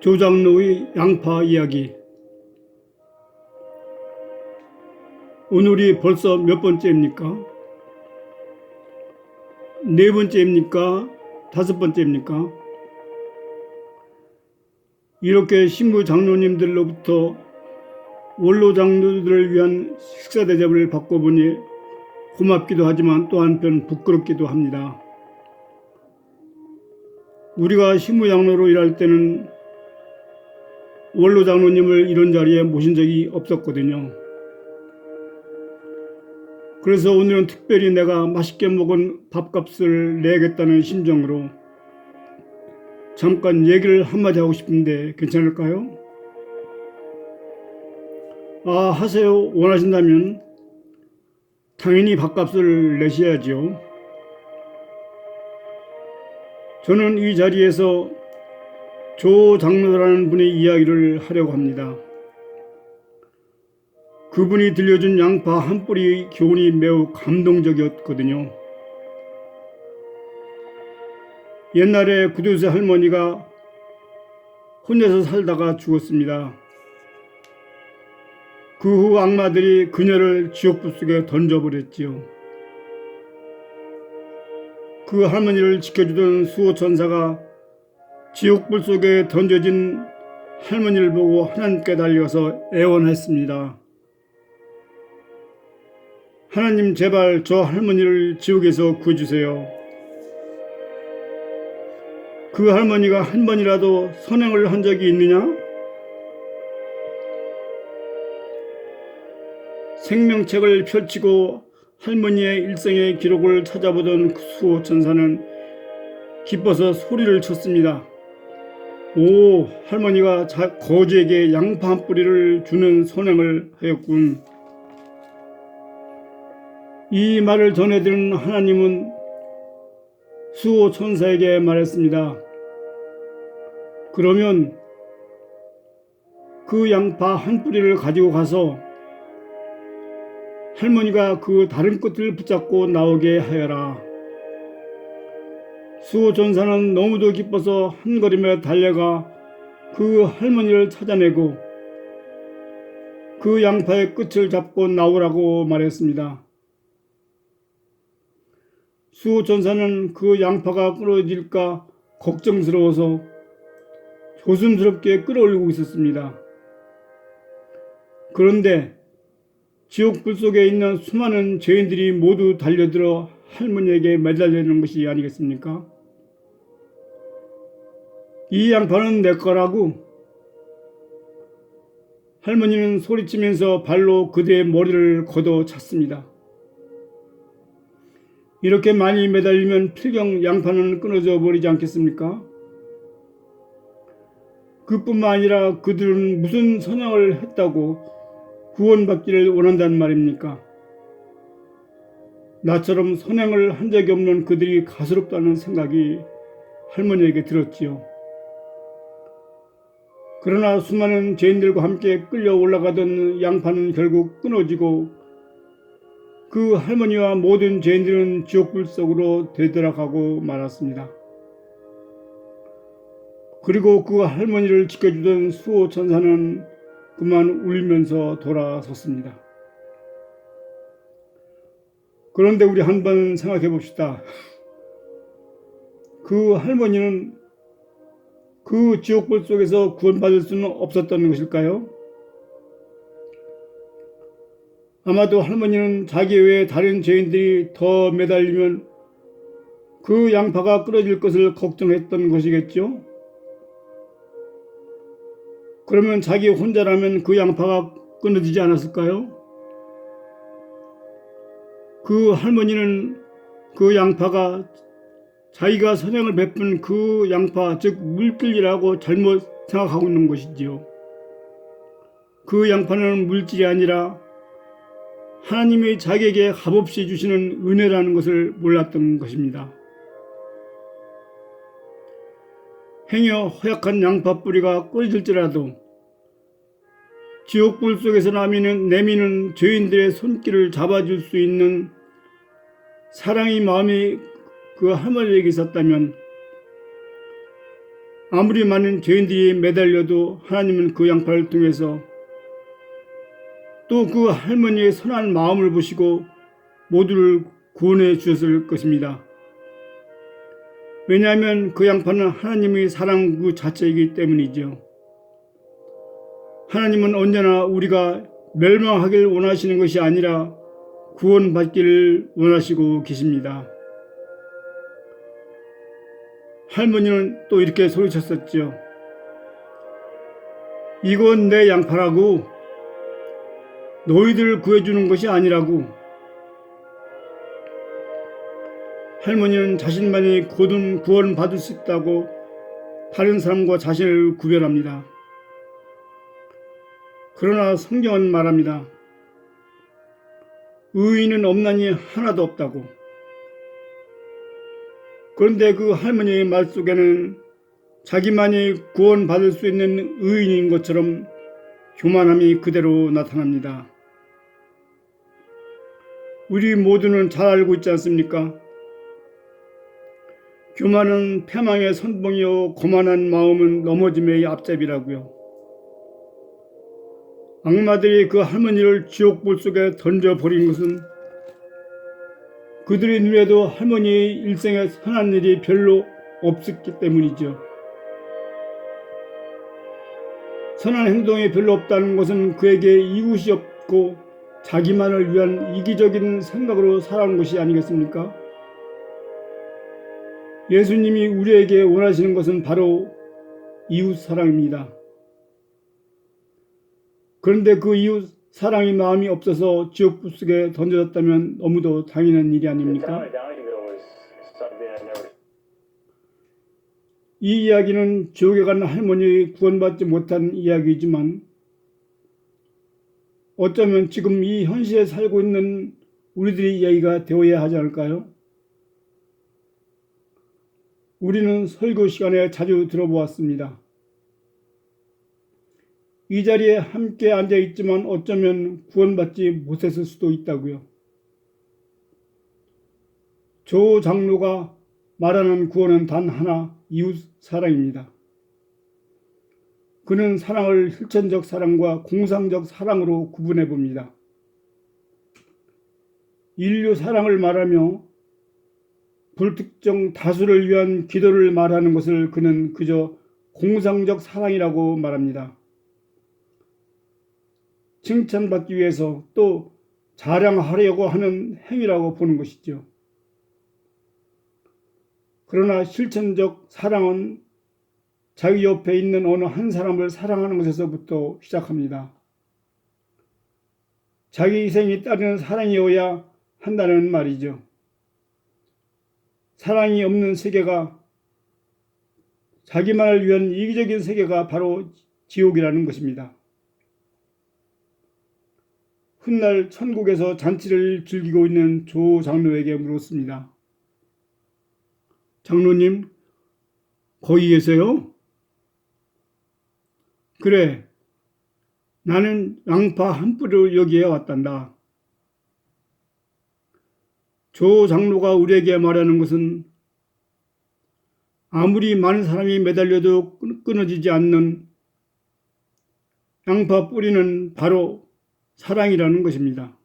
조장로의 양파 이야기. 오늘이 벌써 몇 번째입니까? 네 번째입니까? 다섯 번째입니까? 이렇게 신부 장로님들로부터 원로 장로들을 위한 식사 대접을 받고 보니 고맙기도 하지만 또 한편 부끄럽기도 합니다. 우리가 신부 장로로 일할 때는 원로 장로님을 이런 자리에 모신 적이 없었거든요. 그래서 오늘은 특별히 내가 맛있게 먹은 밥값을 내겠다는 심정으로 잠깐 얘기를 한마디 하고 싶은데 괜찮을까요? 하세요. 원하신다면 당연히 밥값을 내셔야지요. 저는 이 자리에서 조 장로라는 분의 이야기를 하려고 합니다. 그분이 들려준 양파 한 뿌리 교훈이 매우 감동적이었거든요. 옛날에 구두쇠 할머니가 혼자서 살다가 죽었습니다. 그 후 악마들이 그녀를 지옥불 속에 던져버렸지요. 그 할머니를 지켜주던 수호천사가 지옥불 속에 던져진 할머니를 보고 하나님께 달려가서 애원했습니다. 하나님, 제발 저 할머니를 지옥에서 구해주세요. 그 할머니가 한 번이라도 선행을 한 적이 있느냐? 생명책을 펼치고 할머니의 일생의 기록을 찾아보던 수호천사는 기뻐서 소리를 쳤습니다. 오, 할머니가 거지에게 양파 한 뿌리를 주는 선행을 하였군. 이 말을 전해들은 하나님은 수호천사에게 말했습니다. 그러면 그 양파 한 뿌리를 가지고 가서 할머니가 그 다른 끝을 붙잡고 나오게 하여라. 수호천사는 너무도 기뻐서 한 걸음에 달려가 그 할머니를 찾아내고 그 양파의 끝을 잡고 나오라고 말했습니다. 수호천사는 그 양파가 끊어질까 걱정스러워서 조심스럽게 끌어올리고 있었습니다. 그런데 지옥불 속에 있는 수많은 죄인들이 모두 달려들어 할머니에게 매달리는 것이 아니겠습니까? 이 양파는 내 거라고. 할머니는 소리치면서 발로 그대의 머리를 걷어찼습니다. 이렇게 많이 매달리면 필경 양파는 끊어져 버리지 않겠습니까? 그뿐만 아니라 그들은 무슨 선행을 했다고 구원받기를 원한단 말입니까? 나처럼 선행을 한 적이 없는 그들이 가스롭다는 생각이 할머니에게 들었지요. 그러나 수많은 죄인들과 함께 끌려 올라가던 양파는 결국 끊어지고 그 할머니와 모든 죄인들은 지옥불 속으로 되돌아가고 말았습니다. 그리고 그 할머니를 지켜주던 수호천사는 그만 울면서 돌아섰습니다. 그런데 우리 한번 생각해 봅시다. 그 할머니는 그 지옥불 속에서 구원받을 수는 없었던 것일까요? 아마도 할머니는 자기 외에 다른 죄인들이 더 매달리면 그 양파가 끊어질 것을 걱정했던 것이겠죠? 그러면 자기 혼자라면 그 양파가 끊어지지 않았을까요? 그 할머니는 그 양파가 자기가 선행을 베푼 그 양파, 즉 물질이라고 잘못 생각하고 있는 것이지요. 그 양파는 물질이 아니라 하나님이 자기에게 값없이 주시는 은혜라는 것을 몰랐던 것입니다. 행여 허약한 양파 뿌리가 끊어질지라도 지옥불 속에서 내미는 죄인들의 손길을 잡아줄 수 있는 사랑의 마음이 그 할머니에게 있었다면 아무리 많은 죄인들이 매달려도 하나님은 그 양파를 통해서 또 그 할머니의 선한 마음을 보시고 모두를 구원해 주셨을 것입니다. 왜냐하면 그 양파는 하나님의 사랑 그 자체이기 때문이죠. 하나님은 언제나 우리가 멸망하길 원하시는 것이 아니라 구원받기를 원하시고 계십니다. 할머니는 또 이렇게 소리쳤었죠. 이건 내 양파라고, 너희들을 구해주는 것이 아니라고. 할머니는 자신만이 곧은 구원받을 수 있다고 다른 사람과 자신을 구별합니다. 그러나 성경은 말합니다. 의인은 없나니 하나도 없다고. 그런데 그 할머니의 말 속에는 자기만이 구원받을 수 있는 의인인 것처럼 교만함이 그대로 나타납니다. 우리 모두는 잘 알고 있지 않습니까? 교만은 패망의 선봉이요 거만한 마음은 넘어짐의 앞잡이라고요. 악마들이 그 할머니를 지옥불 속에 던져버린 것은 그들의 눈에도 할머니의 일생에 선한 일이 별로 없었기 때문이죠. 선한 행동이 별로 없다는 것은 그에게 이웃이 없고 자기만을 위한 이기적인 생각으로 살아온 것이 아니겠습니까? 예수님이 우리에게 원하시는 것은 바로 이웃 사랑입니다. 그런데 그 이웃 사랑의 마음이 없어서 지옥불 속에 던져졌다면 너무도 당연한 일이 아닙니까? 이 이야기는 지옥에 간 할머니의 구원받지 못한 이야기이지만 어쩌면 지금 이 현실에 살고 있는 우리들의 이야기가 되어야 하지 않을까요? 우리는 설교 시간에 자주 들어보았습니다. 이 자리에 함께 앉아 있지만 어쩌면 구원받지 못했을 수도 있다고요. 조 장로가 말하는 구원은 단 하나, 이웃 사랑입니다. 그는 사랑을 실천적 사랑과 공상적 사랑으로 구분해 봅니다. 인류 사랑을 말하며 불특정 다수를 위한 기도를 말하는 것을 그는 그저 공상적 사랑이라고 말합니다. 칭찬받기 위해서 또 자랑하려고 하는 행위라고 보는 것이죠. 그러나 실천적 사랑은 자기 옆에 있는 어느 한 사람을 사랑하는 것에서부터 시작합니다. 자기 희생이 따르는 사랑이어야 한다는 말이죠. 사랑이 없는 세계가, 자기만을 위한 이기적인 세계가 바로 지옥이라는 것입니다. 훗날 천국에서 잔치를 즐기고 있는 조 장로에게 물었습니다. 장로님, 거기 계세요? 그래, 나는 양파 한 뿌리로 여기에 왔단다. 조 장로가 우리에게 말하는 것은 아무리 많은 사람이 매달려도 끊어지지 않는 양파 뿌리는 바로 사랑이라는 것입니다.